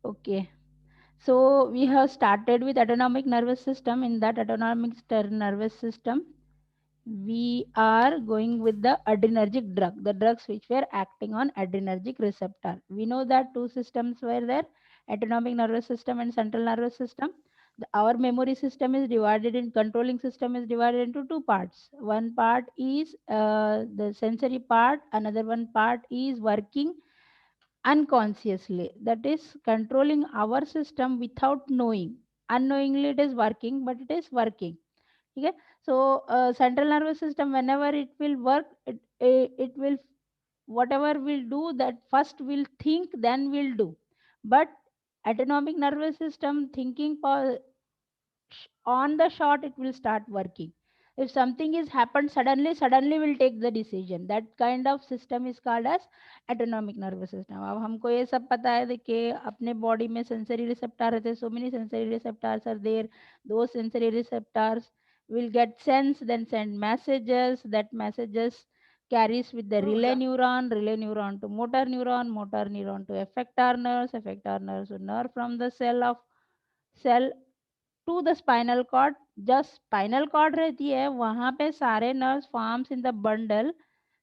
Okay. So we have started with autonomic nervous system. In that autonomic nervous system, we are going with the adrenergic drug, the drugs which were acting on adrenergic receptor. We know that two systems were there, autonomic nervous system and central nervous system. Our memory system is divided in controlling system is divided into two parts. One part is the sensory part, another one part is working unconsciously, that is controlling our system without knowing. Unknowingly it is working, but it is working. Okay. So central nervous system, whenever it will work, it will, whatever will do, that first will think, then will do. But autonomic nervous system thinking on the shot, it will start working. If something is happened suddenly will take the decision. That kind of system is called as autonomic nervous system. अब हमको ये सब पता है, देखिए अपने body में sensory receptor रहते हैं, so many sensory receptors are there. Those sensory receptors will get sense, then send messages. That messages carries with the relay neuron to motor neuron to effector nerves to nerve from the cell to the spinal cord. जब spinal cord रहती है वहां पे सारे nerves forms in the bundle.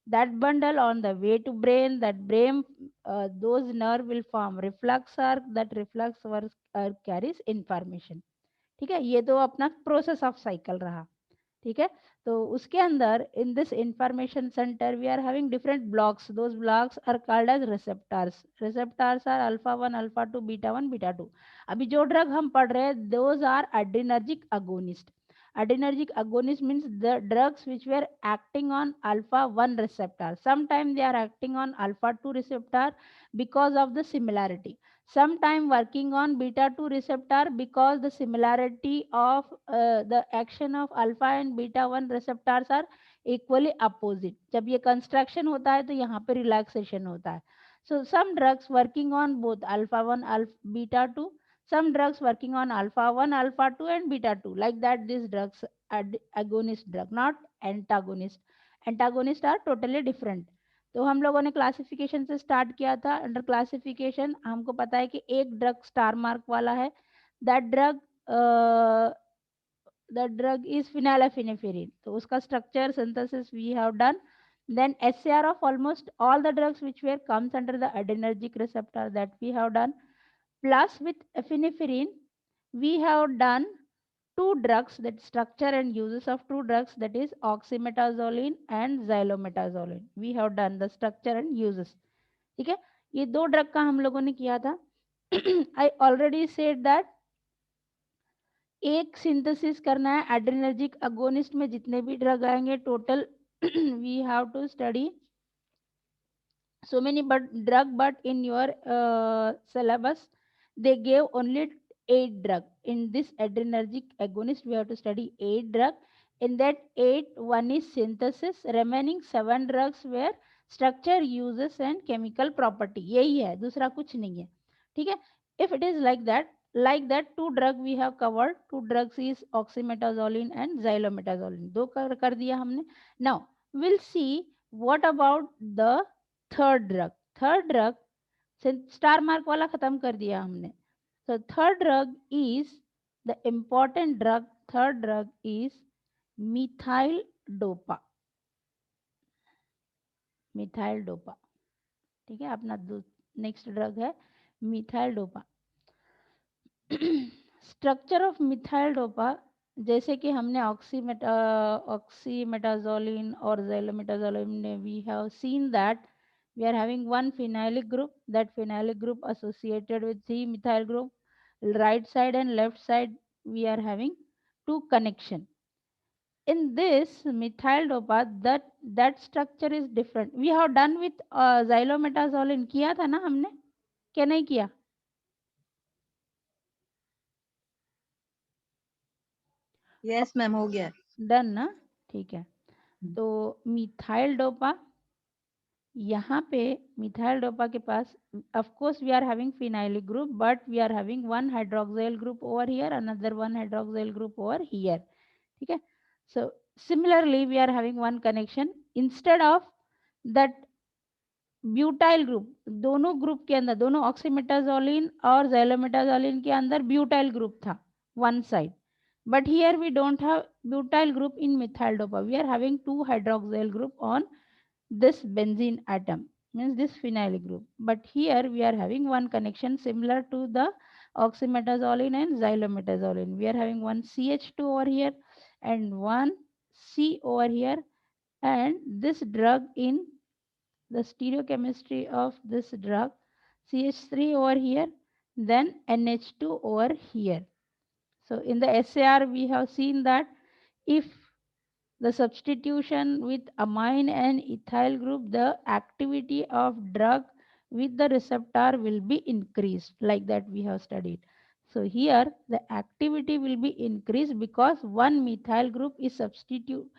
That bundle on the way to brain, that brain, those nerve will form reflex arc. That reflex arc carries information. ठीक है, ये तो अपना प्रोसेस ऑफ साइकिल रहा. ठीक है. तो उसके अंदर in this information centre we are having different blocks. Those blocks are called as receptors. Receptors are alpha 1, alpha 2, beta 1, beta 2. अभी जो ड्रग हम पढ़ रहे हैं, those are adrenergic agonist. Adrenergic agonist means the drugs which were acting on alpha 1 receptor. Sometimes they are acting on alpha 2 receptor because of the similarity. Sometime working on beta 2 receptor because the similarity of the action of alpha and beta 1 receptors are equally opposite. जब ये construction होता है तो यहाँ पे relaxation होता है. So some drugs working on both alpha 1, alpha, beta 2. Some drugs working on alpha 1, alpha 2 and beta 2. Like that these drugs are agonist drug, not antagonist. Antagonist are totally different. तो हम लोगों ने classification से start किया था. Under classification हमको पता है कि एक ड्रग स्टार मार्क वाला है. That drug that drug is phenylephrine. तो उसका structure synthesis we have done. Then SAR of almost all the drugs which were comes under the adrenergic receptor, that we have done. Plus with epinephrine we have done two drugs, that structure and uses of two drugs, that is oxymetazoline and xylometazoline. We have done the structure and uses. ठीक है. ये दो drug का हम लोगों ने किया था. आई ऑलरेडी सेड दैट एक सिंथेसिस करना है एड्रेनर्जिक अगोनिस्ट में. जितने भी ड्रग आएंगे total we have to study so many but drug, but in your syllabus they gave only 8 drug. In this adrenergic agonist we have to study 8 drug. In that 8, one is synthesis, remaining 7 drugs were structure, uses and chemical property. यही है, दूसरा कुछ नहीं है. ठीक है. If it is like that 2 drug we have covered. 2 drugs is oxymetazoline and xylometazoline. दो कर दिया हमने. Now we'll see what about the third drug. Third drug star mark वाला खत्म कर दिया हमने. so third drug is the important drug. third drug is methyl dopa. Methyl dopa. ठीक है. अपना नेक्स्ट ड्रग है methyl dopa. Structure of methyl dopa, जैसे कि हमने ऑक्सीमेटाजोलिन और जेलोमेटाजोलिन में we have seen that we are having one phenylic group. That phenylic group associated with 3 methyl group. Right side and left side we are having 2 connection. In this methyl dopa, that structure is different. We have done with xylometazoline. किया था ना हमने, क्या नहीं किया? Yes ma'am, हो गया. Done ना. ठीक है. तो मिथाइल डोपा, यहाँ पे मिथाइल डोपा के पास of course we are having phenylic group, but we are having one hydroxyl group over here, another one hydroxyl group over here. ठीक है. So similarly we are having one connection. Instead of that butyl group, दोनों group के अंदर, दोनों oxymetazoline और xylometazolin के अंदर butyl group था one side, but here we don't have butyl group in methyl dopa. We are having two hydroxyl group on this benzene atom, means this phenyl group, but here we are having one connection similar to the oxymetazolin and xylometazolin. We are having one CH2 over here and one C over here, and this drug in the stereochemistry of this drug, CH3 over here, then NH2 over here. So in the SAR we have seen that if the substitution with amine and ethyl group, the activity of drug with the receptor will be increased, like that we have studied. So here the activity will be increased because one methyl group is substituted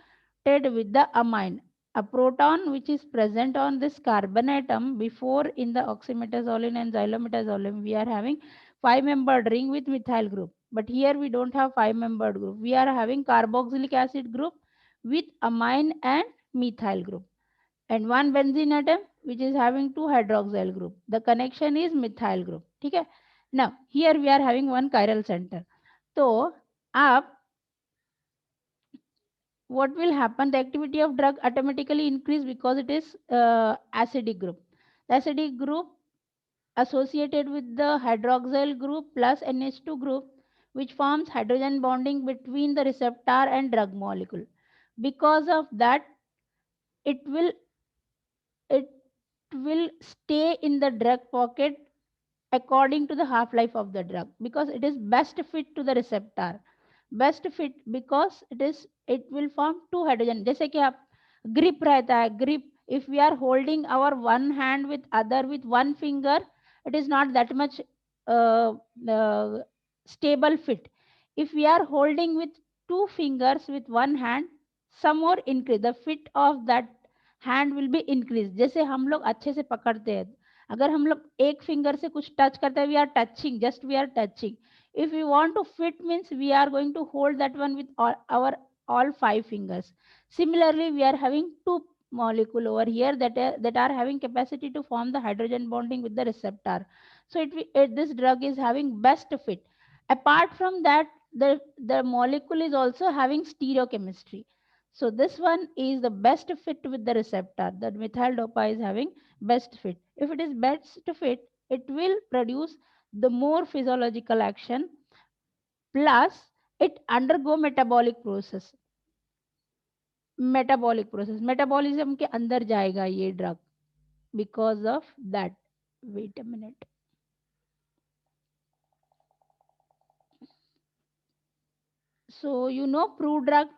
with the amine. A proton which is present on this carbon atom before in the oxymetazolin and xylometazolin, we are having 5-membered ring with methyl group. But here we don't have 5-membered group. We are having carboxylic acid group with amine and methyl group. And one benzene atom which is having two hydroxyl group. The connection is methyl group. Okay? Now, here we are having one chiral center. So, up what will happen, the activity of drug automatically increase because it is acidic group. The acidic group associated with the hydroxyl group plus NH2 group, which forms hydrogen bonding between the receptor and drug molecule. Because of that, it will it will stay in the drug pocket according to the half life of the drug, because it is best fit to the receptor. Best fit because it will form two hydrogen. जैसे कि आप grip रहता है, grip, if we are holding our one hand with other with one finger, it is not that much uh, uh, stable fit. If we are holding with two fingers with one hand, some more increase, the fit of that hand will be increased. जैसे हम लोग अच्छे से पकड़ते हैं, अगर हम लोग एक फिंगर से कुछ टच करते हैं, we are touching, just we are touching. If we want to fit means we are going to hold that one with our all 5 fingers. Similarly, we are having two molecule over here that are having capacity to form the hydrogen bonding with the receptor. So this drug is having best fit. Apart from that, the molecule is also having stereochemistry. So this one is the best fit with the receptor. The methyl dopa is having best fit. If it is best fit, it will produce the more physiological action, plus it undergo metabolic process, metabolism के अंदर जाएगा ये drug. Because of that, wait a minute. So you know prodrug,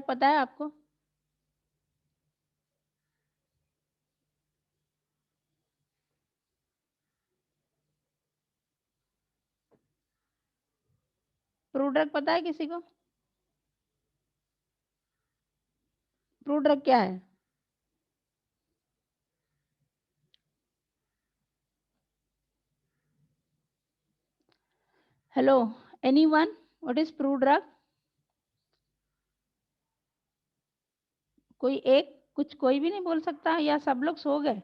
पता है आपको? Prodrug पता है किसी को? प्रोड्रग क्या है? Hello, anyone, what is prodrug? कोई एक, कुछ कोई भी नहीं बोल सकता या सब लोग सो गए?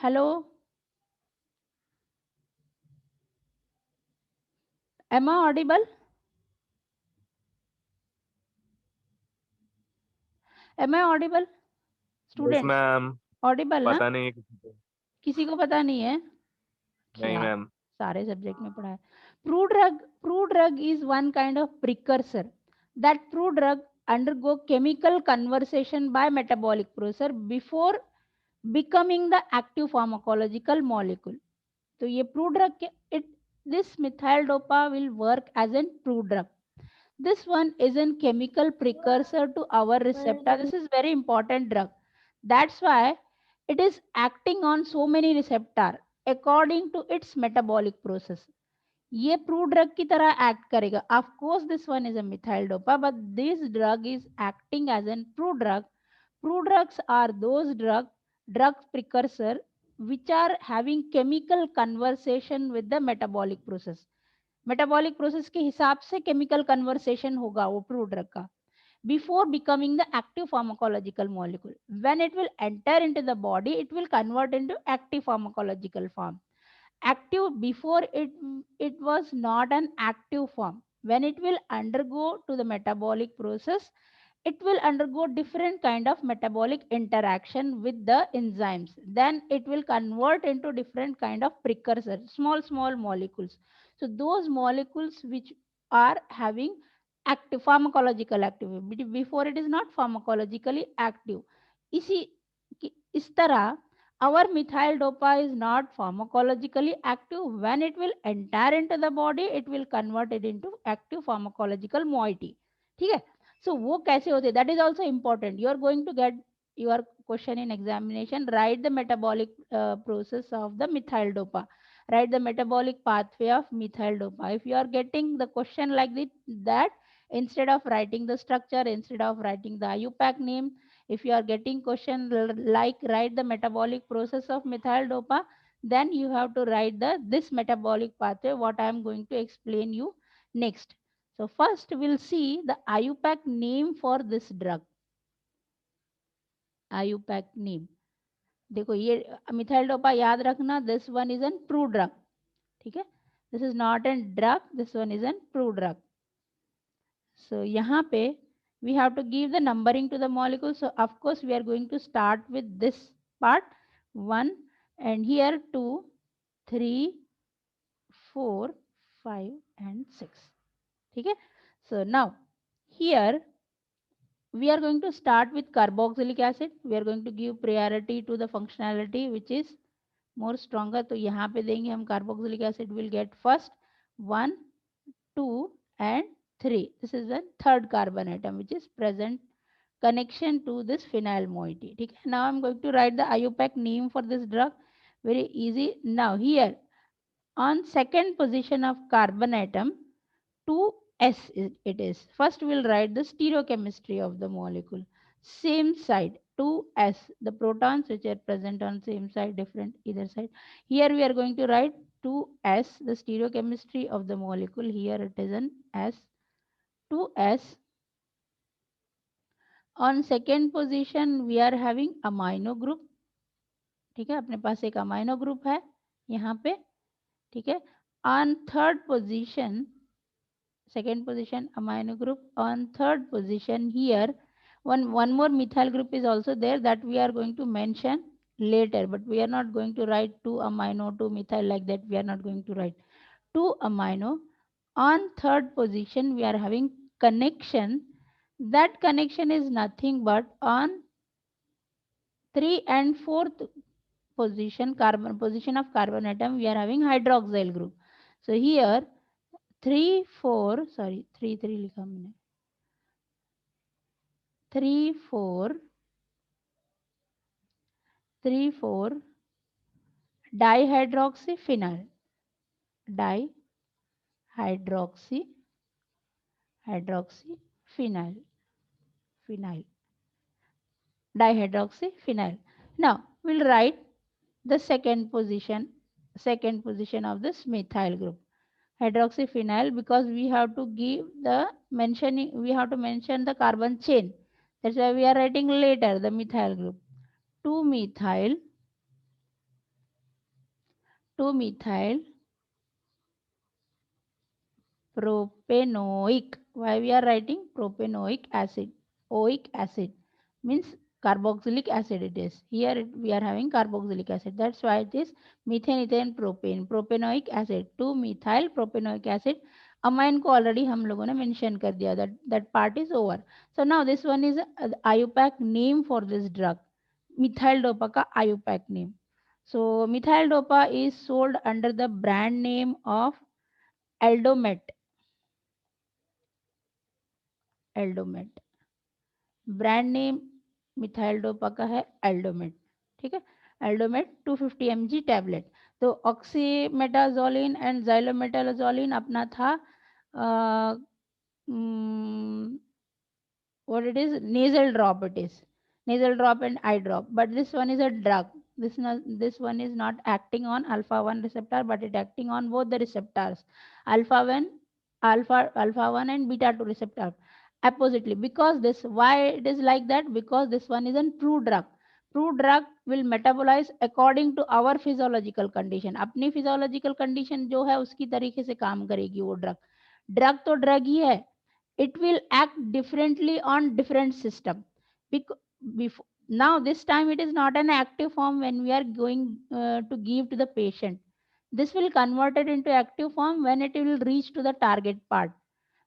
Hello, am I audible? Am I audible? Yes, Students, ma'am. audible ना? पता नहीं है किसी को। किसी को पता नहीं है? नहीं क्या मैम। सारे सब्जेक्ट में पढ़ा है? Prodrug is one kind of precursor. That prodrug undergo chemical conversion by metabolic process before becoming the active pharmacological molecule. तो ये prodrug this methyl dopa will work as a prodrug. This one is a chemical precursor to our receptor. This is very important drug. That's why it is acting on so many receptor according to its metabolic process. ये prodrug की तरह act करेगा. Of course, this one is a methyl dopa, but this drug is acting as a prodrug. Prodrugs are those drug precursor which are having chemical conversation with the metabolic process. Metabolic process के हिसाब से chemical conversation होगा वो prove drug का before becoming the active pharmacological molecule. When it will enter into the body, it will convert into active pharmacological form. Active before it was not an active form. When it will undergo to the metabolic process, it will undergo different kind of metabolic interaction with the enzymes. Then it will convert into different kind of precursors, small molecules. So those molecules which are having active pharmacological activity, before it is not pharmacologically active. इसी इस तरह our methyl dopa is not pharmacologically active. When it will enter into the body, it will convert it into active pharmacological moiety. ठीक है? So वो कैसे होते? That is also important. You are going to get your question in examination. Write the metabolic process of the methyl dopa. Write the metabolic pathway of methyl dopa. If you are getting the question like that, instead of writing the structure, instead of writing the IUPAC name, if you are getting question like write the metabolic process of methyl dopa, then you have to write the this metabolic pathway what I am going to explain you next. So first we'll see the IUPAC name for this drug. IUPAC name. देखो ये methyl dopa याद रखना, this one is an prodrug. ठीक है, this is not a drug, this one is an prodrug. So यहाँ पे we have to give the numbering to the molecule. So of course we are going to start with this part 1 and here 2, 3, 4, 5 and 6. ठीक है. So now here we are going to start with carboxylic acid. We are going to give priority to the functionality which is more stronger. तो यहाँ पे देंगे हम carboxylic acid will get first 1, 2 and 3. This is the third carbon atom which is present connection to this phenyl moiety. ठीक है. Now I'm going to write the IUPAC name for this drug. Very easy. Now here on second position of carbon atom 2s it is. First we'll write the stereochemistry of the molecule. Same side 2s, the protons which are present on same side, different either side. Here we are going to write 2s, the stereochemistry of the molecule. Here it is an s, 2s. On second position we are having amino group. ठीक है, अपने पास एक amino group है यहाँ पे. ठीक है. On third position, second position amino group. On third position here one more methyl group is also there that we are going to mention later, but we are not going to write 2 amino 2 methyl like that. We are not going to write 2 amino. On third position we are having connection. That connection is nothing but on 3 and 4th position of carbon atom we are having hydroxyl group. So here 3 4 sorry 3 3 लिखा मैंने 3 4 3 4 dihydroxyphenyl phenyl dihydroxyphenyl. Now we'll write the second position of this methyl group hydroxyphenyl, because we have to give the mentioning, we have to mention the carbon chain. That's why we are writing later the methyl group. 2 methyl propanoic. Why we are writing propanoic acid? Oic acid means carboxylic acid it is. Here we are having carboxylic acid. That's why it is methane, ethane, propane. Propanoic acid. 2 methyl propanoic acid. Amine को already हम लोगों ने mention कर दिया, that part is over. So now this one is IUPAC name for this drug. Methyl dopa का IUPAC name. So methyl dopa is sold under the brand name of Aldomet. Brand name methyl dopa का है एल्डोमेट. ठीक है, एल्डोमेट 250 mg tablet. तो ऑक्सीमेटाजोलिन and जाइलोमेटाजोलिन अपना था what it is, nasal drop it is, nasal drop and eye drop, but this one is a drug. This one is not acting on alpha 1 receptor, but it acting on both the receptors, alpha 1, alpha 1 and beta 2 receptor oppositely. Because this, why it is like that? Because this one is a true drug. True drug will metabolize according to our physiological condition. अपनी physiological condition जो है उसकी तरीके से काम करेगी वो drug. Drug तो ड्रग ही है. It will act differently on different system. Before, now this time it is not an active form when we are going to give to the patient. This will convert it into active form when it will reach to the target part.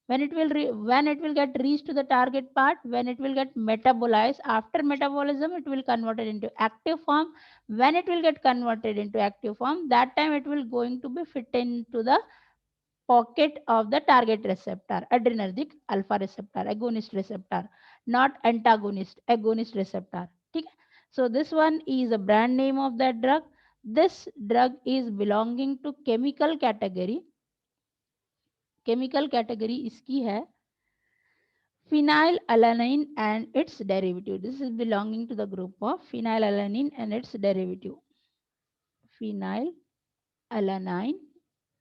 When it will get reached to the target part, when it will get metabolized, after metabolism it will convert it into active form. When it will get converted into active form, that time it will going to be fit into the pocket of the target receptor, adrenergic alpha receptor, agonist receptor, not antagonist, agonist receptor. ठीक है? So this one is a brand name of that drug. This drug is belonging to chemical category. Chemical category इसकी है phenylalanine and its derivative. This is belonging to the group of phenylalanine and its derivative. Phenylalanine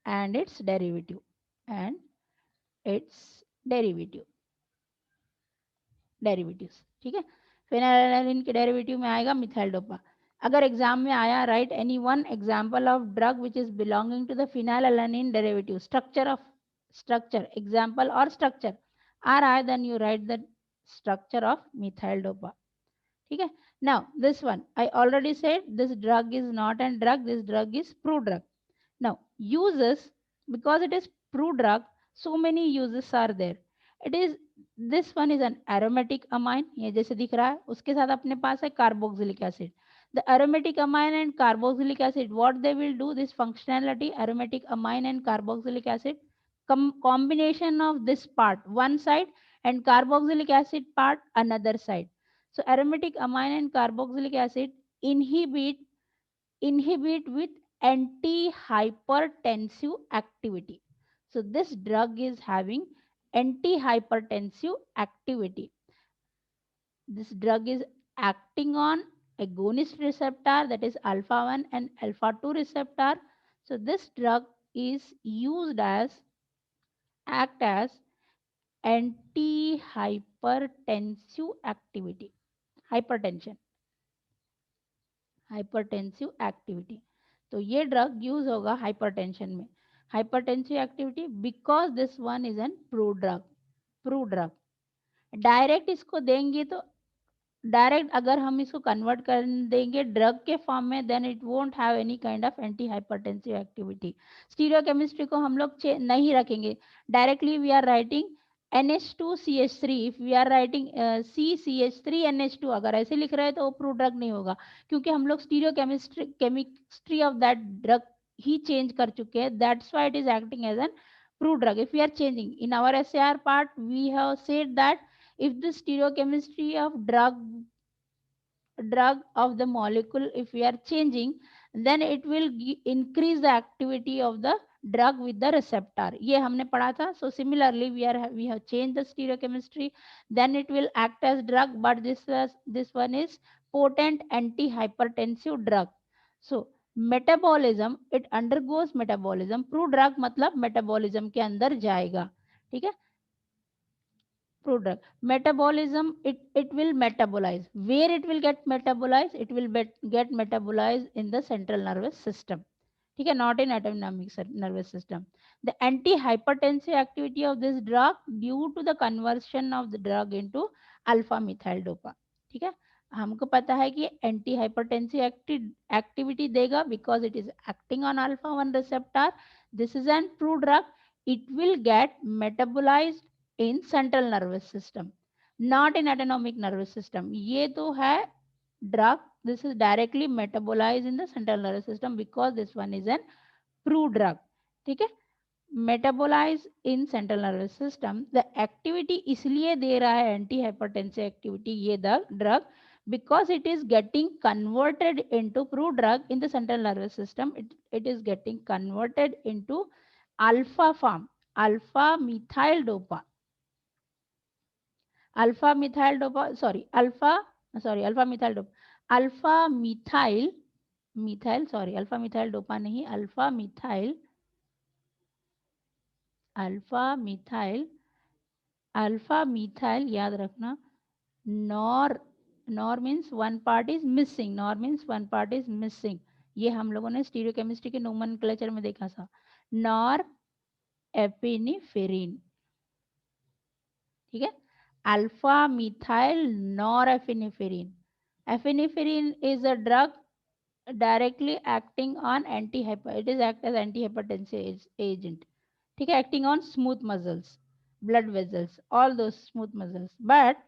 and its derivative. And its derivatives. ठीक है? phenylalanine के derivative में आएगा methyl dopa. अगर exam में आया, write any one example of drug which is belonging to the phenylalanine derivative, structure example और structure आ रहा है, then you write the structure of methyl dopa. ठीक है? Now this one I already said this drug is not an drug, this drug is prodrug. Now, uses, because it is proved drug, so many uses are there. It is, this one is an aromatic amine, ये जैसे दिख रहा है, उसके साथ अपने पास है carboxylic acid. The aromatic amine and carboxylic acid, what they will do, this functionality, aromatic amine and carboxylic acid, combination of this part one side and carboxylic acid part another side. So aromatic amine and carboxylic acid inhibit with antihypertensive activity. So this drug is having antihypertensive activity. This drug is acting on agonist receptor, that is alpha 1 and alpha 2 receptor. So this drug is used as act as antihypertensive activity. Hypertensive activity. तो ये drug use होगा hypertension में. Hypertensive activity because this one is an prodrug. Direct इसको देंगे तो direct अगर हम इसको कन्वर्ट कर देंगे ड्रग के फॉर्म में, then it won't have any kind of anti hypertensive activity. Stereochemistry को हम लोग नहीं रखेंगे. Directly we are writing NH2CH3. If we are writing CCH3NH2, अगर ऐसे लिख रहे हैं तो वो प्रू ड्रग नहीं होगा, क्योंकि हम लोग केमिस्ट्री ऑफ दैट ड्रग ही चेंज कर चुके हैं. That's why it is acting as an prodrug. If we are changing in our SAR part, we have said that if the stereochemistry of drug of the molecule, if we are changing, then it will increase the activity of the drug with the receptor. ये हमने पढ़ा था. So similarly we have changed the stereochemistry, then it will act as drug, but this one is potent antihypertensive drug. So metabolism, it undergoes metabolism. Prodrug मतलब metabolism के अंदर जाएगा. ठीक है? Product metabolism, it will metabolize. Where it will get metabolized? It will get metabolized in the central nervous system. ठीक है? Not in autonomic nervous system. The antihypertensive activity of this drug due to the conversion of the drug into alpha methyl dopa. ठीक है? हमको पता है कि anti hypertensive activity देगा because it is acting on alpha 1 receptor. This is an true drug. It will get metabolized in central nervous system, not in autonomic nervous system. ये तो है drug. This is directly metabolized in the central nervous system because this one is an prodrug. ठीक है? Metabolise in central nervous system. The activity इसलिए दे रहा है anti hypertensive activity ये drug because it is getting converted into प्रू drug in the central nervous system. It is getting converted into alpha form, alpha methyl dopa. Alpha methyl methyl, sorry alpha methyl dopa नहीं, alpha methyl याद रखना, nor means one part is missing, ये हम लोगों ने stereochemistry के nomenclature में देखा था, नॉर एपिनिफेरिन, ठीक है, alpha methyl nor epinephrine, epinephrine is a drug directly acting on it is act as antihypertensive agent, ठीक है, acting on smooth muscles, blood vessels, all those smooth muscles, but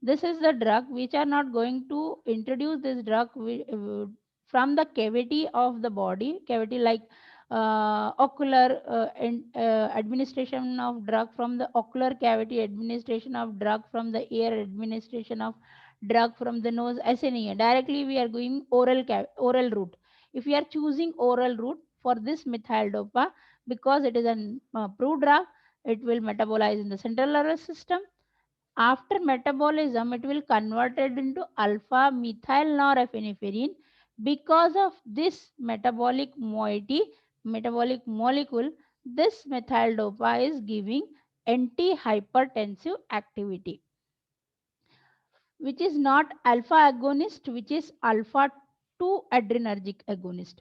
this is the drug which are not going to introduce this drug from the cavity of the body cavity, like ocular administration of drug from the ocular cavity, administration of drug from the ear, administration of drug from the nose, ऐसे नहीं है, directly we are going oral route. If we are choosing oral route for this methyl dopa, because it is an approved drug, it will metabolize in the central nervous system. After metabolism, it will converted into alpha methyl norepinephrine. Because of this metabolic molecule, this methyl dopa is giving antihypertensive activity, which is not alpha agonist, which is alpha 2 adrenergic agonist.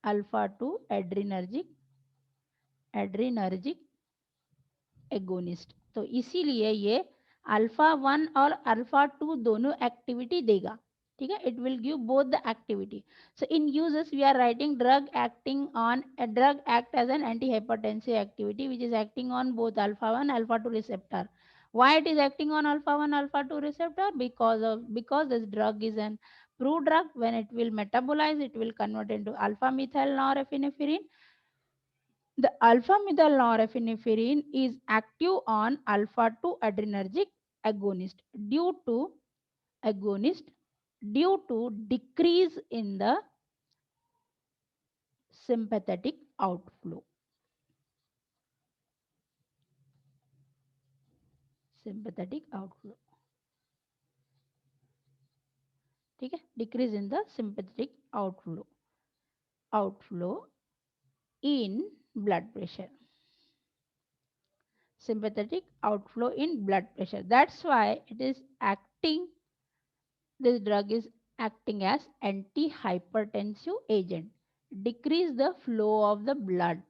Alpha 2 adrenergic agonist, तो इसीलिए ये alpha 1 और alpha 2 दोनों activity देगा, ठीक है, it will give both the activity. So in uses we are writing drug acting on drug act as an anti hypertensive activity which is acting on both alpha 1 alpha 2 receptor. Why it is acting on alpha 1 alpha 2 receptor? Because this drug is an proved drug. When it will metabolize, it will convert into alpha methyl norepinephrine. The alpha methyl norepinephrine is active on alpha 2 adrenergic agonist due to decrease in the sympathetic outflow. ठीक है, decrease in the sympathetic outflow in blood pressure. Sympathetic outflow in blood pressure. That's why it is acting, this drug is acting as antihypertensive agent. Decrease the flow of blood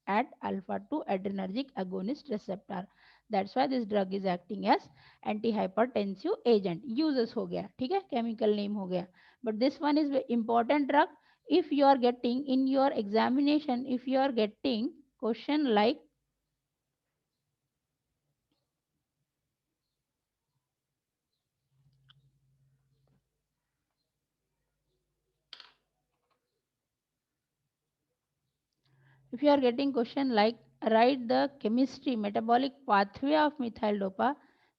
at alpha 2 adrenergic agonist receptor. That's why this drug is acting as antihypertensive agent. Uses हो गया, ठीक है, chemical name हो गया. But this one is important drug. If you are getting in your examination, if you are getting question like if you are getting question like write the chemistry metabolic pathway of methyl dopa,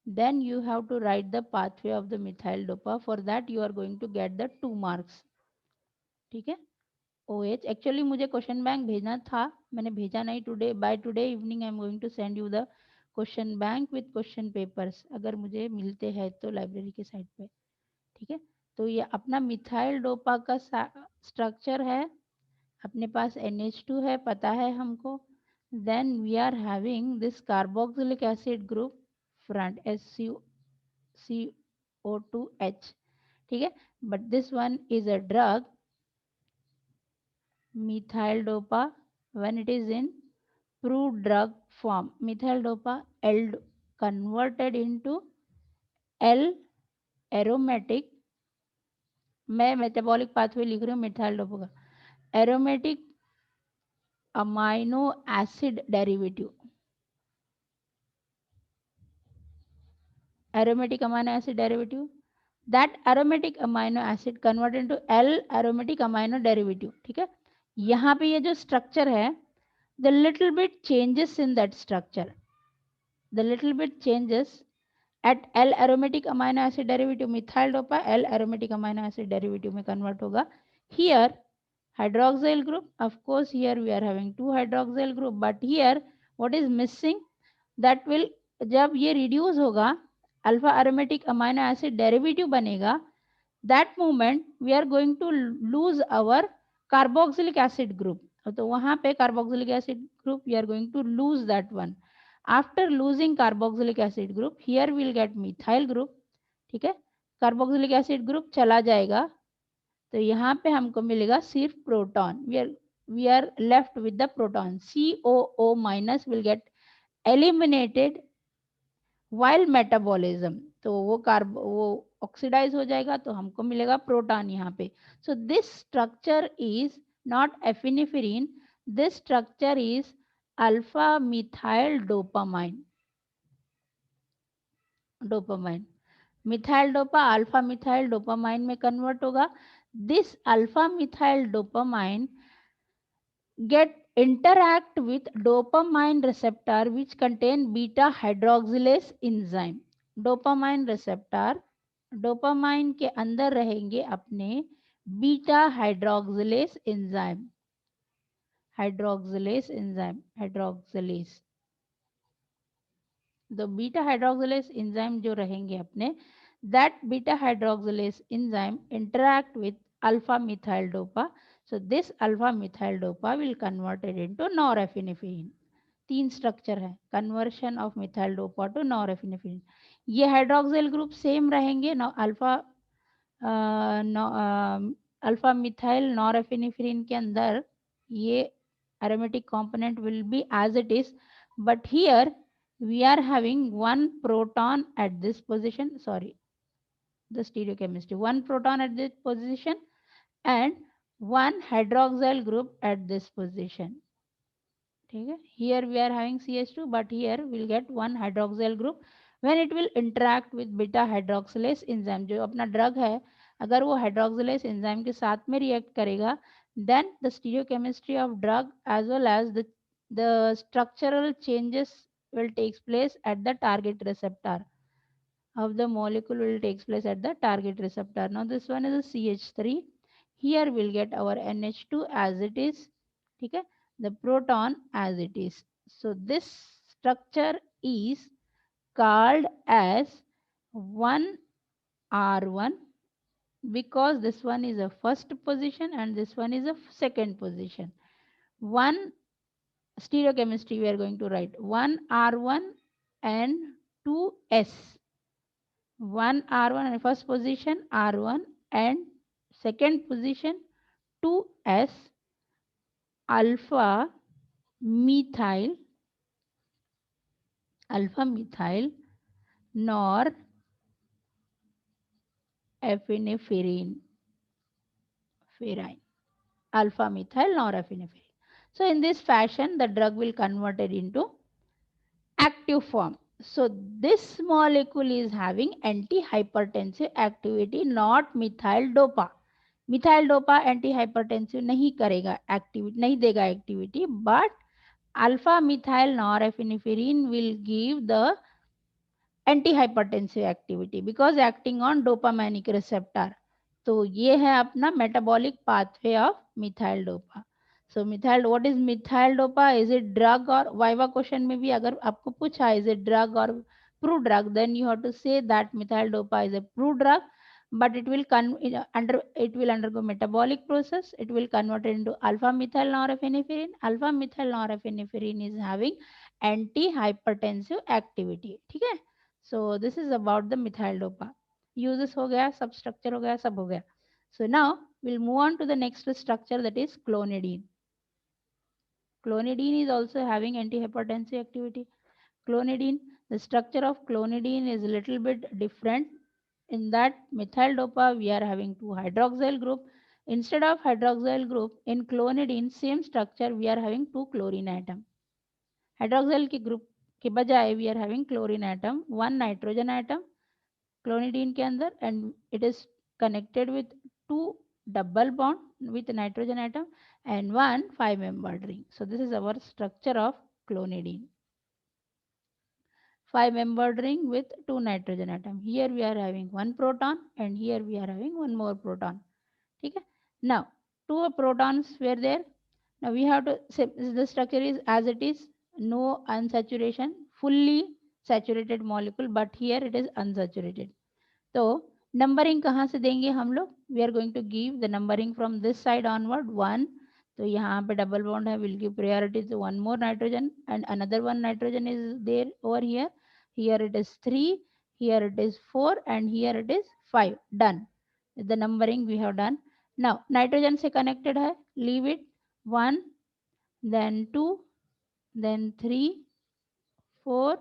then you have to write the pathway of the methyl dopa. For that you are going to get the 2 marks, ठीक है. OH actually मुझे question bank भेजना था, मैंने भेजा नहीं. Today by today evening I am going to send you the question bank with question papers, अगर मुझे मिलते हैं तो लाइब्रेरी के साइट पे, ठीक है. तो ये अपना मिथाइल डोपा का स्ट्रक्चर है, अपने पास NH2 है, पता है हमको. Then we are having this carboxylic acid group front SCO2H, ठीक है. But this one is a drug methyl dopa. When it is in proved drug form, methyl dopa L converted into L aromatic, मैं metabolic pathway लिख रही हूँ methyl dopa का, aromatic amino acid derivative, aromatic amino acid derivative, that aromatic amino acid converted into L aromatic amino derivative, ठीक है. यहाँ पे ये जो स्ट्रक्चर है, the little bit changes in that structure, the little bit changes at L aromatic amino acid derivative, methyl dopa L aromatic amino acid derivative में convert होगा. Here hydroxyl group, of course here we are having 2 hydroxyl group, but here what is missing, that will जब ये reduce होगा alpha aromatic amino acid derivative बनेगा, that moment we are going to lose our carboxylic acid group. तो वहां पे carboxylic acid group we are going to lose that one. After losing carboxylic acid group, here we'll get methyl group. ठीक है, carboxylic acid group चला जाएगा, तो यहाँ पे हमको मिलेगा सिर्फ proton. we are left with the proton. COO minus will get eliminated while metabolism. तो वो ऑक्सीडाइज हो जाएगा, तो हमको मिलेगा प्रोटॉन यहाँ पे. So this structure is not epinephrine, this structure is alpha methyl dopamine. Methyl dopa alpha methyl dopamine में कन्वर्ट होगा. This alpha methyl dopamine get interact with dopamine receptor which contain beta hydroxylase enzyme. dopamine receptor, dopamine के अंदर रहेंगे अपने beta हाइड्रोक्सिलेस enzyme. हाइड्रोक्सिलेस. तो beta हाइड्रोक्सिलेस enzyme जो रहेंगे अपने, that beta hydroxylase enzyme interact with alpha methyl dopa. So this alpha methyl dopa will convert it into norepinephrine. 3 structure है conversion of methyl dopa to norepinephrine. ये हाइड्रोक्सिल ग्रुप सेम रहेंगे. Alpha methyl norepinephrine के अंदर ये aromatic component will be as it is, but here we are having one proton at this position. Sorry, the stereochemistry, one proton at this position and one hydroxyl group at this position. Okay? Here we are having CH2, but here we'll get one hydroxyl group. When it will interact with beta hydroxylase enzyme, जो अपना drug है, अगर वो hydroxylase enzyme के साथ में react करेगा, then the stereochemistry of drug as well as the structural changes will take place at the target receptor of the molecule will takes place at the target receptor. Now this one is a CH3. Here we'll get our NH2 as it is. Okay? The proton as it is. So this structure is called as 1R1 because this one is a first position and this one is a second position. One stereochemistry we are going to write 1R1 and 2S. 1 R1 and first position R1 and second position 2S alpha methyl norepinephrine. Alpha methyl norepinephrine. So in this fashion the drug will convert it into active form. So this molecule is having antihypertensive activity, not methyl dopa. Methyl dopa anti hypertensive नहीं करेगा, activity नहीं देगा activity, but alpha methyl norepinephrine will give the anti hypertensive activity because acting on dopaminic receptor. तो ये है अपना metabolic pathway of methyl dopa. So methyl, what is methyl dopa? Is it drug? और viva question में भी अगर आपको पूछा इज इट ड्रग और pro drug, then you have to say that methyl dopa is a proved drug, but it will undergo metabolic process. It will convert it into alpha methyl norepinephrine. Alpha methyl norepinephrine is having anti-hypertensive activity. ठीक है? So this is about the methyl dopa. Uses हो गया, सब structure हो गया, सब हो गया. So now we'll move on to the next structure, that is clonidine. Clonidine is also having antihypertensive activity. Clonidine, the structure of clonidine is a little bit different in that methyl dopa we are having two hydroxyl group. Instead of hydroxyl group in clonidine, same structure we are having two chlorine atom. Hydroxyl के group के बजाय we are having chlorine atom, one nitrogen atom clonidine के अंदर, and it is connected with two double bond with nitrogen atom and one 5-membered ring. So this is our structure of clonidine. 5-membered ring with two nitrogen atom. Here we are having one proton and here we are having one more proton. Okay? Now two protons were there. Now we have to say the structure is as it is, no unsaturation, fully saturated molecule, but here it is unsaturated. So numbering कहाँ से देंगे हम लोग? We are going to give the numbering from this side onward 1. तो यहाँ पे double bond है, will give priority to one more nitrogen and another one nitrogen is there over here. Here it is 3, here it is 4 and here it is 5. Done. The numbering we have done. Now nitrogen से connected है, leave it. 1, then 2, then 3, 4,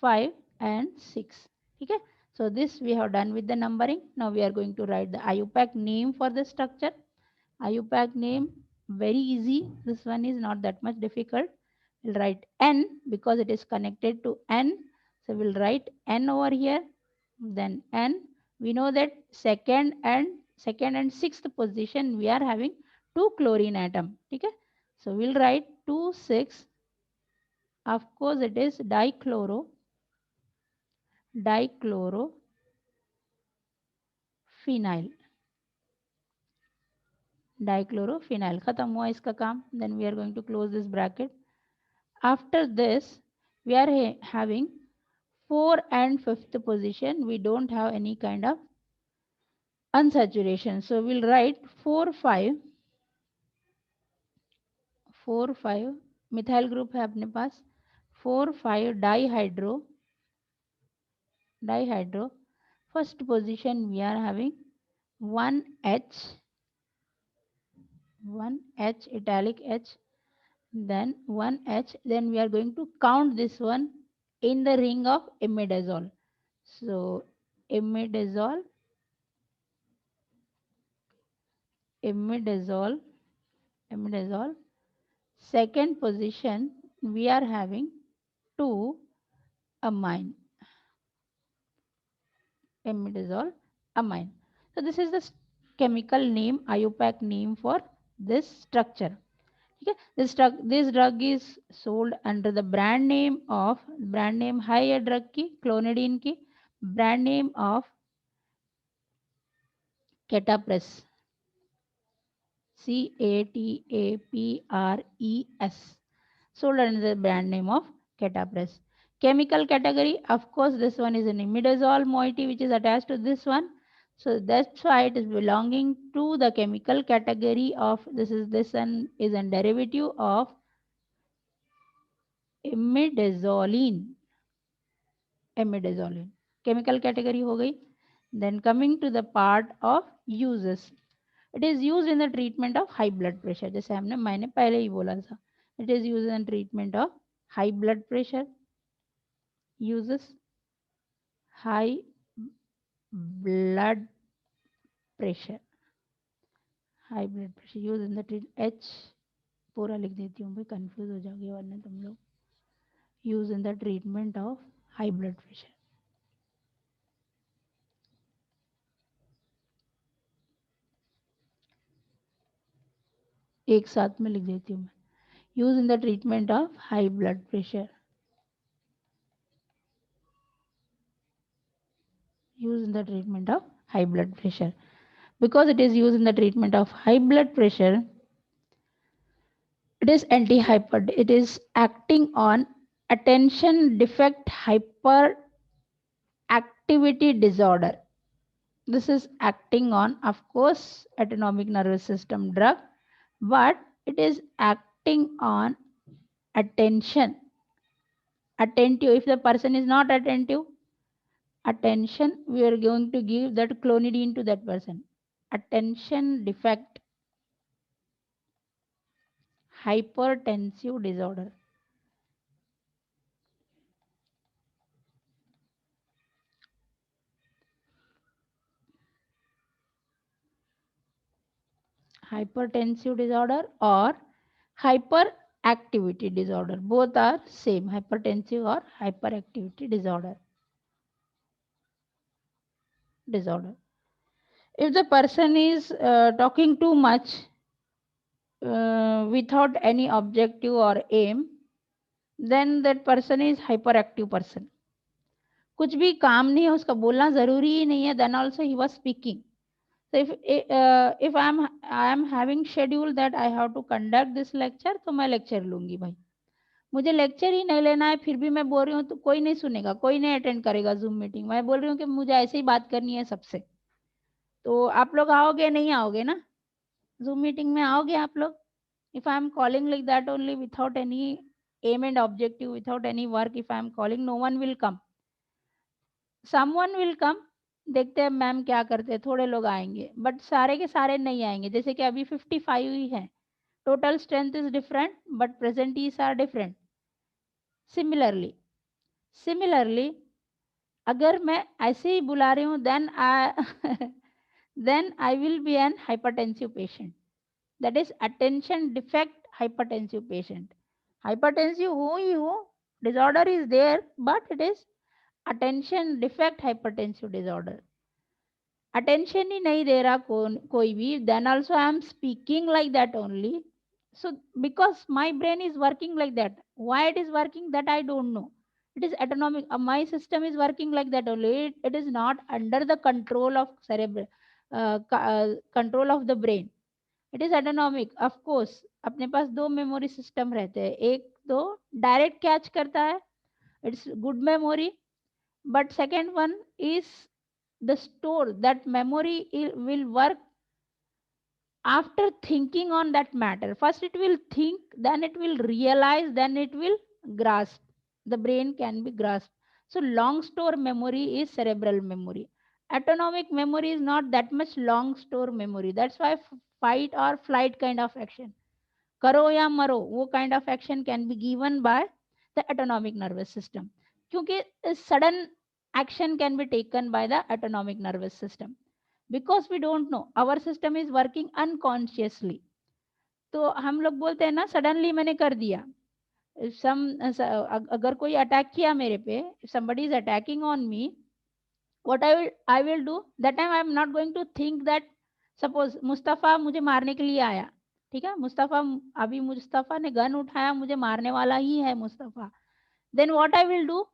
5 and 6. ठीक है. So this we have done with the numbering. Now we are going to write the IUPAC name for the structure. IUPAC name, very easy. This one is not that much difficult. We'll write N because it is connected to N. So we'll write N over here. Then N. We know that second and sixth position we are having 2 chlorine atom. Okay. So we'll write 2, 6. Of course it is dichloro phenyl. Dichlorophenyl. खत्म हुआ इसका काम. Then we are going to close this bracket. After this, we are having 4 and 5th position. We don't have any kind of unsaturation. So we'll write 4, 5. 4, 5. Methyl group है अपने पास. 4, 5 dihydro. First position we are having 1H. 1H, italic H. Then 1H. Then we are going to count this one in the ring of imidazole. So imidazole, second position we are having 2 amine, imidazole amine. So this is the chemical name, IUPAC name for this structure. Okay. This drug is sold under the brand name है drug की, clonidine की, brand name of Catapres. CATAPRES. Sold under the brand name of Catapres. Chemical category, of course, this one is an imidazole moiety which is attached to this one. So that's why it is belonging to the chemical category of this one is a derivative of imidazoline. Chemical category हो गई. Then coming to the part of uses. It is used in the treatment of high blood pressure. जैसे मैंने पहले ही बोला था. It is used in treatment of high blood pressure. Uses high blood pressure. Used in the treatment. H पूरा लिख देती हूँ भाई, कंफ्यूज हो जाओगे वरना तुम लोग. Used in the treatment of high blood pressure. एक साथ में लिख देती हूँ मैं. Used in the treatment of high blood pressure. Used in the treatment of high blood pressure. Because it is used in the treatment of high blood pressure, it is anti-hyper. It is acting on attention defect hyperactivity disorder. This is acting on, of course, autonomic nervous system drug, but it is acting on attention. Attentive. If the person is not attentive, attention, we are going to give that clonidine to that person. Attention defect hypertensive disorder. Hypertensive disorder or hyperactivity disorder. Both are same, hypertensive or hyperactivity disorder. If the person is talking too much without any objective or aim, then that person is hyperactive person. कुछ भी काम नहीं है उसका, बोलना जरूरी ही नहीं है, then also he was speaking. So if I am having schedule that I have to conduct this lecture, तो मैं lecture लूंगी भाई. मुझे लेक्चर ही नहीं लेना है, फिर भी मैं बोल रही हूँ तो कोई नहीं सुनेगा, कोई नहीं अटेंड करेगा जूम मीटिंग। मैं बोल रही हूँ कि मुझे ऐसे ही बात करनी है सबसे, तो आप लोग आओगे नहीं आओगे ना? जूम मीटिंग में आओगे आप लोग? If I am calling like that only without any aim and objective, without any work, if I am calling, no one will come, someone will come. देखते हैं मैम क्या करते हैं, थोड़े लोग आएंगे बट सारे के सारे नहीं आएंगे। जैसे कि अभी 55 ही है, total strength is different but presentees are different. Similarly अगर मैं ऐसे ही बुला रही हूँ then I will be an hypertensive patient, that is attention defect hypertensive patient. Hypertensive हूँ ही हूँ, disorder is there but it is attention defect hypertensive disorder. Attention ही नहीं दे रहा कोई भी, then also I am speaking like that only. So because my brain is working like that, why it is working that I don't know. It is autonomic, my system is working like that only. It is not under the control of cerebral control of the brain. It is autonomic. Of course अपने पास दो memory system रहते हैं, एक तो direct catch करता है, it's good memory, but second one is the store, that memory will work after thinking on that matter. First it will think, then it will realize, then it will grasp. The brain can be grasped. So long store memory is cerebral memory. Autonomic memory is not that much long store memory. That's why fight or flight kind of action, करो या मरो, वो kind of action can be given by the autonomic nervous system. क्योंकि sudden action can be taken by the autonomic nervous system because we don't know, our system is working unconsciously. तो हम लोग बोलते हैं ना सडनली मैंने कर दिया। अगर कोई अटैक किया मेरे पे, somebody is attacking on me, what I will do that time, I am not going to think that suppose Mustafa मुझे मारने के लिए आया, ठीक है, मुस्तफा अभी मुस्तफा ने गन उठाया, मुझे मारने वाला ही है Mustafa, then what I will do,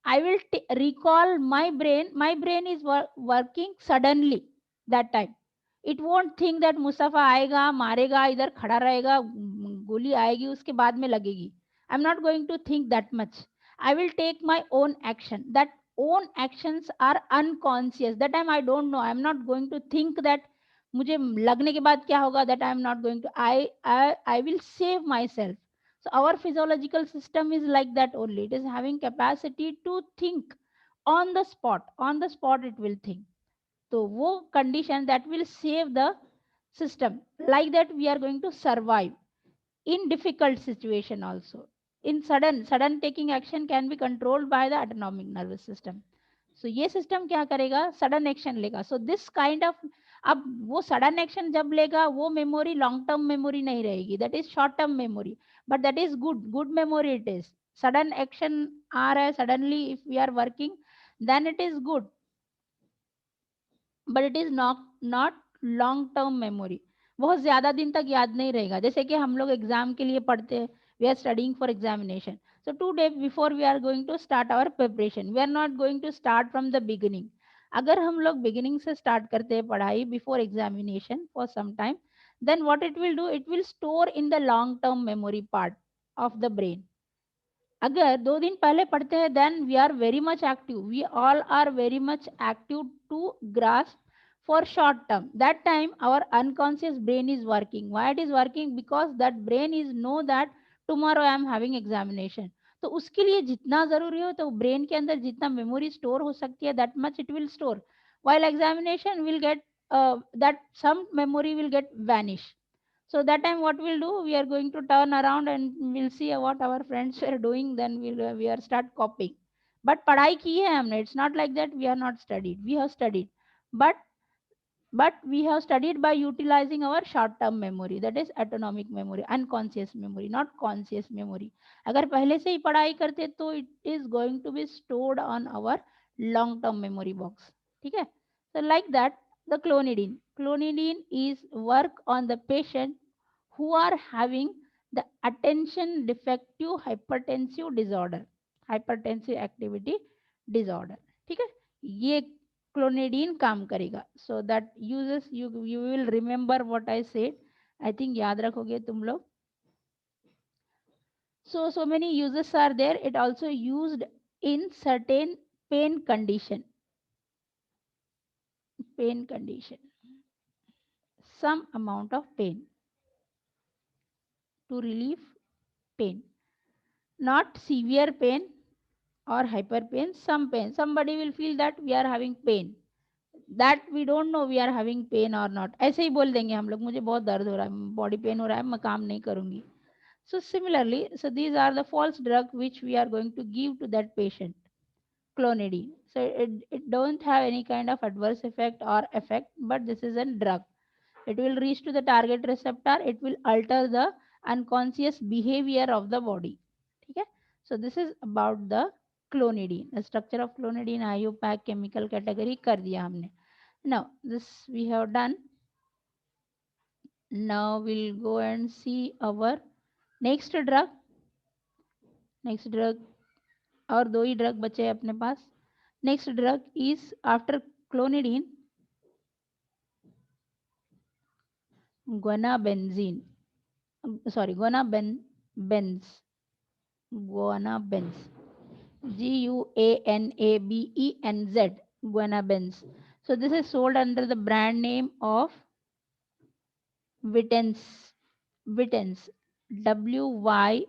I will recall my brain is working suddenly that time. It won't think that Mustafa आएगा मारेगा, इधर खड़ा रहेगा, गोली आएगी उसके बाद में लगेगी. I'm not going to think that much. I will take my own action. That own actions are unconscious. That time I don't know. I'm not going to think that मुझे लगने के बाद क्या होगा. That I'm not going to. I will save myself. So our physiological system is like that only. It is having capacity to think on the spot. On the spot it will think. So वो condition that will save the system. Like that we are going to survive in difficult situation also. In sudden taking action can be controlled by the autonomic nervous system. So ये system क्या करेगा, sudden action लेगा. So this kind of, अब वो sudden action जब लेगा वो memory long term memory नहीं रहेगी, that is short term memory, but that is good memory it is. Sudden action आ रहा है suddenly, if we are working then it is good, but it is not long term memory. बहुत ज्यादा दिन तक याद नहीं रहेगा. जैसे कि हम लोग एग्जाम के लिए पढ़ते हैं, we are studying for examination. So 2 days before we are going to start our preparation, we are not going to start from the beginning. अगर हम लोग beginning से start करते हैं पढ़ाई before examination for some time, then what it will do, it will store in the long term memory part of the brain. अगर 2 दिन पहले पढ़ते हैं then we are very much active, we all are very much active to grasp for short term. That time our unconscious brain is working. Why it is working? Because that brain is know that tomorrow I am having examination. तो उसके लिए जितना जरूरी हो तो brain के अंदर जितना मेमोरी स्टोर हो सकती है that much it will store. While examination will get that some memory will get vanish. So that time what we'll do, we are going to turn around and we'll see what our friends were doing, then we are start copying. But पढ़ाई की है हमने, it's not like that we are not studied, we have studied, but we have studied by utilizing our short term memory, that is autonomic memory, unconscious memory, not conscious memory. अगर पहले से ही पढ़ाई करते तो it is going to be stored on our long term memory box. ठीक है. So like that, the clonidine is work on the patient who are having the attention defective hypertensive disorder, hypertensive activity disorder. ठीक है, ये clonidine काम करेगा. So that uses you will remember what I said. I think याद रखोगे तुम लोग. So many uses are there. It also used in certain pain condition. Pain condition. Some amount of pain to relieve pain. Not severe pain or hyper pain, some pain. Somebody will feel that we are having pain. That we don't know we are having pain or not. ऐसे ही बोल देंगे हम लोग, मुझे बहुत दर्द हो रहा है, बॉडी पेन हो रहा है, मैं काम नहीं करूंगी. So similarly, so these are the false drug which we are going to give to that patient. Clonidine. So it don't have any kind of adverse effect or effect, but this is a drug. It will reach to the target receptor. It will alter the unconscious behavior of the body. Okay? So this is about the clonidine. The structure of clonidine, IUPAC, chemical category कर दिया हमने. Now this we have done. Now we'll go and see our next drug. Next drug और दो ही drug बचे हैं अपने पास. Next drug is after clonidine, guanabenzene. Sorry, guanabenz. Guanabenz. Guanabenz. Guanabenz. So this is sold under the brand name of Vitens. Vitens. WYTENSI.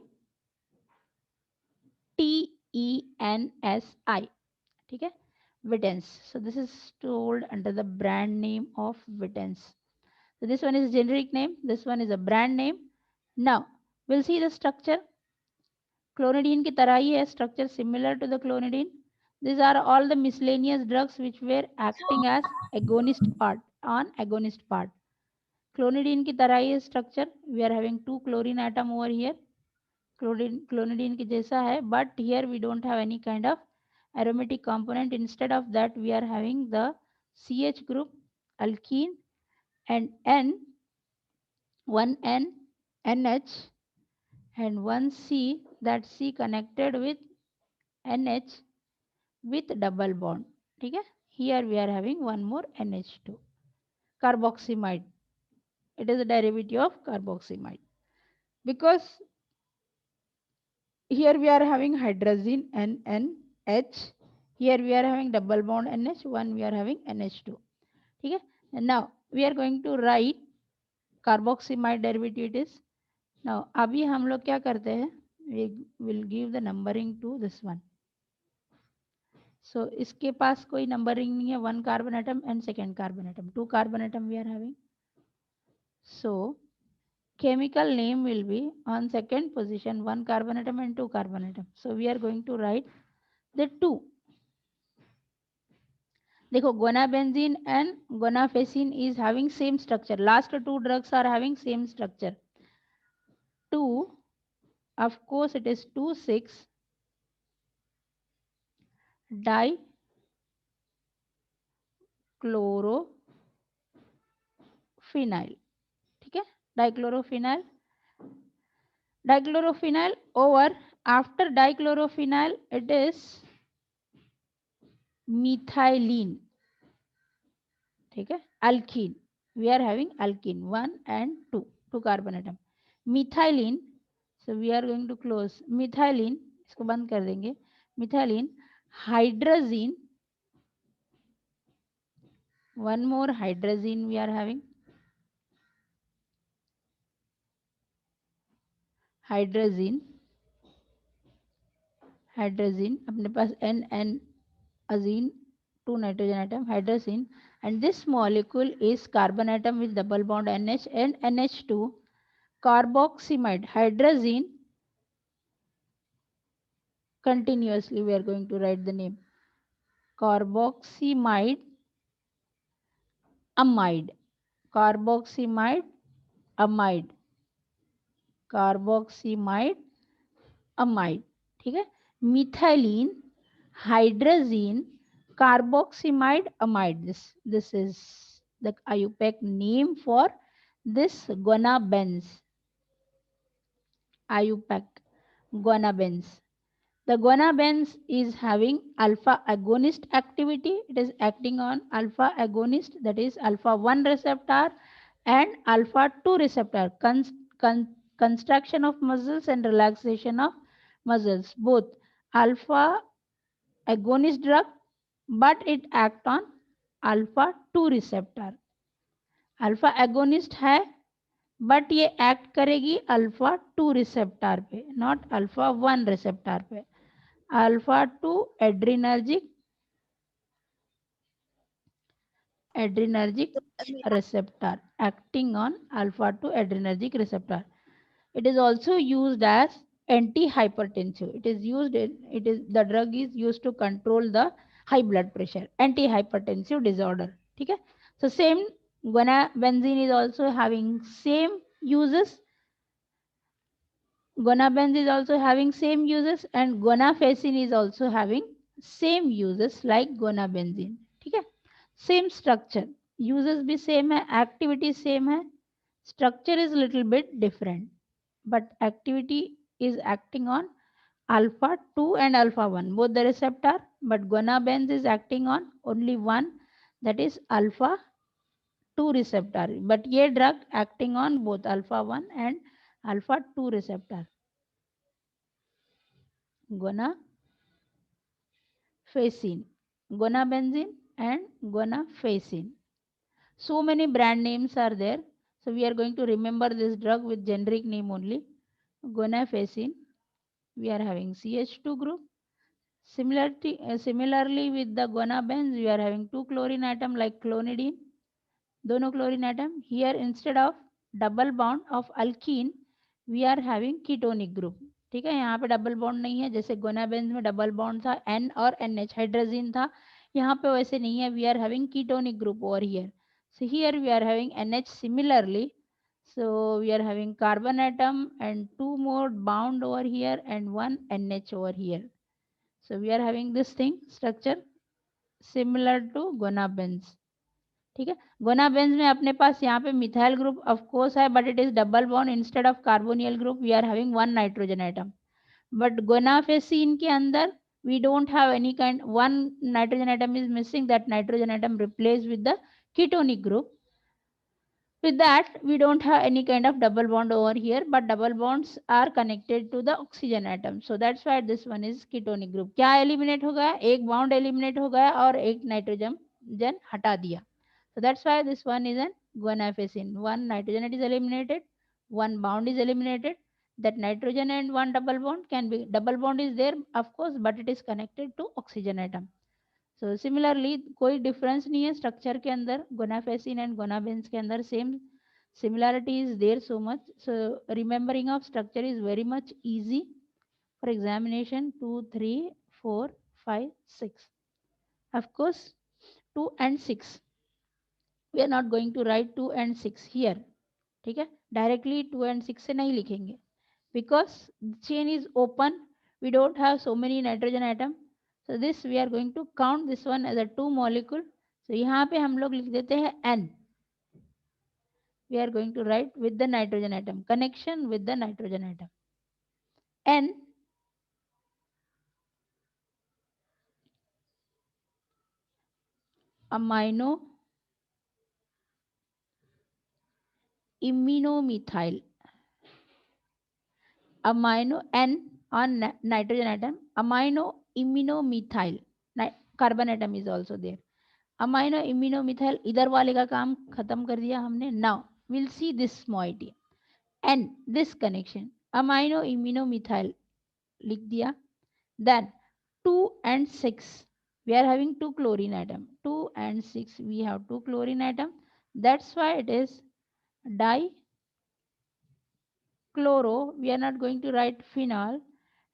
ठीक है, Vitens. So this is sold under the brand name of Vitens. So this one is generic name, this one is a brand name. Now we'll see the structure. Clonidine की तरह ही है, structure similar to the clonidine. These are all the miscellaneous drugs which were acting as agonist part on agonist part. Clonidine की तरह ही है structure. We are having two chlorine atom over here. Clonidine के जैसा है, but here we don't have any kind of aromatic component. Instead of that, we are having the CH group, alkene, and N, one N, NH, and one C, that C connected with NH with double bond. ठीक है, here we are having one more NH2. Carboxamide. It is a derivative of carboxamide. Because here we are having hydrazine NNH. Here we are having double bond NH. One we are having NH2. ठीक है, and now we are going to write carboxamide derivative it is. Now अभी हम लोग क्या करते हैं, we will give the numbering to this one. So इसके पास कोई numbering नहीं है, one carbon atom and second carbon atom, two carbon atom we are having. So chemical name will be on second position, one carbon atom and two carbon atom. So we are going to write the two. देखो guanabenzene and guanafacine is having same structure. Last two drugs are having same structure. 2, of course it is 2,6 dichloropheniल. ठीक है, dichloropheniल. Dichloropheniल over, after dichloropheniल it is methylene. ठीक है, alkene. We are having alkene 1 and 2, two carbon atom. Methylene. So we are going to close methylene. इसको बंद कर देंगे. Methylene, hydrazine. One more hydrazine we are having. Hydrazine. Hydrazine. अपने पास N azine, two nitrogen atom, hydrazine. And this molecule is carbon atom with double bond NH and NH2. Carboxamide, hydrazine. Continuously we are going to write the name. Carboxamide amide. Carboxamide amide. Carboxamide amide. ठीक है, methylene, hydrazine, carboxamide amide. This is the IUPAC name for this guanabenz. IUPAC guanabenz. The guanabenz is having alpha agonist activity. It is acting on alpha agonist, that is alpha 1 receptor and alpha 2 receptor Construction of muscles and relaxation of muscles, both alpha agonist drug, but it act on alpha 2 receptor. Alpha agonist है but ये act करेगी alpha 2 receptor पे, not alpha 1 receptor पे. Alpha 2 adrenergic receptor acting on alpha 2 adrenergic receptor. It is also used as antihypertensive. It is the drug is used to control the high blood pressure, antihypertensive disorder. ठीक है. So same gonabenzene is also having same uses. Gonabenzene is also having same uses and gonafacin is also having same uses like gonabenzene. ठीक है. Same structure, uses भी same है, activity same है, structure is little bit different, but activity is acting on alpha 2 and alpha 1 both the receptor, but gonabenzene is acting on only one, that is alpha 2 receptor, but ye drug acting on both alpha 1 and alpha 2 receptor. Gonafacin, gonabenzene and gonafacin. So many brand names are there. So we are going to remember this drug with generic name only. Gonafacin. We are having CH2 group. Similarly with the gonabenzene, we are having two chlorine atom like clonidine. दोनों chlorine atom. Here instead of double bond of alkene, we are having ketonic group. ठीक है. यहाँ पे double bond नहीं है, जैसे गोनाबेंज में double bond था, N और NH हाइड्रोजन था. यहाँ पे वैसे नहीं है. We are having ketonic group over here. So here we are having NH similarly. So we are having carbon atom and two more bound over here and one NH over here. So we are having this thing structure similar to gonabenzene. ठीक है. गोनाबेंज में अपने पास यहाँ पे methyl group of course है, but it is double bond. Instead of carbonyl group we are having one nitrogen atom. But गोनाफेसिन के अंदर we don't have any kind, one nitrogen atom is missing, that nitrogen atom replaced with the ketonic group. With that we don't have any kind of double bond over here, but double bonds are connected to the oxygen atom, so that's why this one is ketonic group. क्या eliminate हो गया, एक bond eliminate हो गया और एक nitrogen जन हटा दिया. So that's why this one is an guanfacine. One nitrogen is eliminated, one bond is eliminated. That nitrogen and one double bond can be, double bond is there of course, but it is connected to oxygen atom. So similarly कोई difference नहीं है structure के अंदर. gonafacin and gonabenzene के अंदर same similarity is there so much. So remembering of structure is very much easy for examination. 2, 3, 4, 5, 6. Of course 2 and 6. We are not going to write 2 and 6 here. ठीक है. Directly 2 and 6 से नहीं लिखेंगे because the chain is open. We don't have so many nitrogen atom. So this we are going to count this one as a 2 molecule. So यहाँ पे हम लोग लिख देते हैं N. We are going to write with the nitrogen atom, connection with the nitrogen atom. N amino iminomethyl. Amino N on nitrogen atom, amino iminomethyl. Carbon atom is also there. Amino iminomethyl, इधर वाले का काम खत्म कर दिया हमने. Now will see this moiety and this connection. Amino iminomethyl लिख दिया. Then 2 and 6 we are having two chlorine atom. 2 and 6 we have two chlorine atom. That's why it is dichloro. We are not going to write phenol.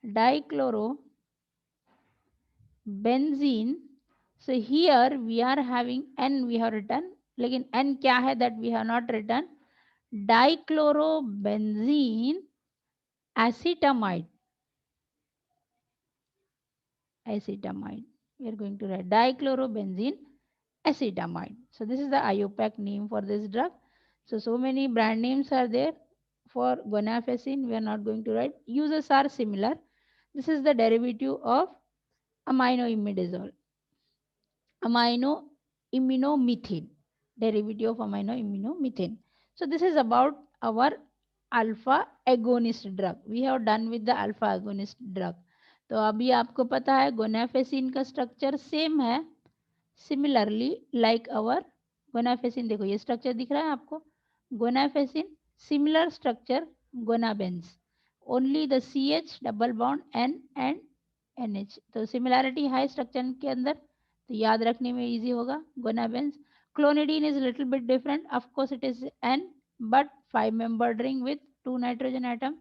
Dichloro benzene. So here we are having N we have written, लेकिन N क्या है that we have not written. Dichlorobenzene acetamide. Acetamide. We are going to write dichlorobenzene acetamide. So this is the IUPAC name for this drug. So many brand names are there. For gonafacin we are not going to write. Uses are similar. This is the derivative of aminoimidazole. Aminoimmunomethane, derivative of aminoimmunomethane. So this is about our alpha agonist drug. We have done with the alpha agonist drug. तो अभी आपको पता है गोनाफेसिन का structure same है. Similarly like our गोनाफेसिन, देखो ये स्ट्रक्चर दिख रहा है आपको. गोनाफेसिन सिमिलर स्ट्रक्चर गोनाबेंस, only the CH double bond N and NH. तो सिमिलैरिटी है स्ट्रक्चर के अंदर, तो याद रखने में इजी होगा. गोनाबेंस. Clonidine is a little bit different. Of course, it is N, but 5-membered ring with 2 nitrogen atom.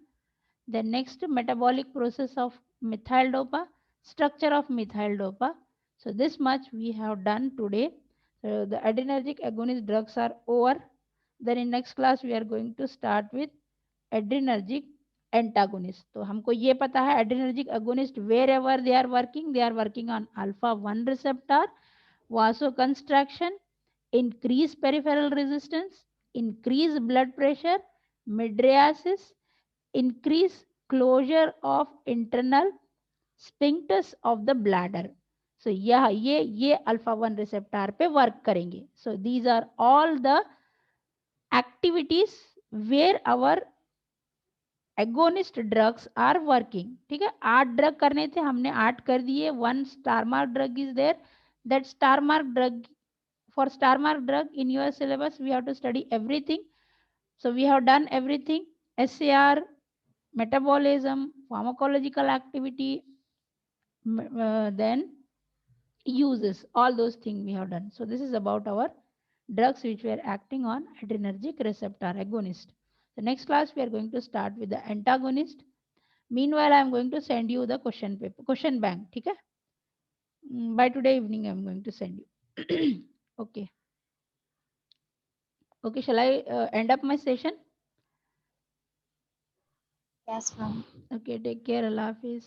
The next metabolic process of methyl dopa, structure of methyl dopa. So this much we have done today. So the adrenergic agonist drugs are over. Then in next class we are going to start with adrenergic antagonist. तो हमको ये पता है adrenergic agonist wherever they are working on alpha 1 receptor, vasoconstriction, increase peripheral resistance, increase blood pressure, mydriasis, increase closure of internal sphincters of the bladder. So ये alpha 1 receptor पे work करेंगे. So these are all the activities where our agonist drugs are working. ठीक है, 8 drug करने थे, हमने 8 कर दिए. 1 star mark drug is there. That star mark drug, for star mark drug in your syllabus we have to study everything. So we have done everything. SAR, metabolism, pharmacological activity, then uses, all those things we have done. So this is about our drugs which were acting on adrenergic receptor agonist. The next class we are going to start with the antagonist. Meanwhile, I am going to send you the question paper, question bank. Okay? By today evening, I am going to send you. Okay. Okay, shall I end up my session? Yes, ma'am. Okay, take care. Allah Hafiz.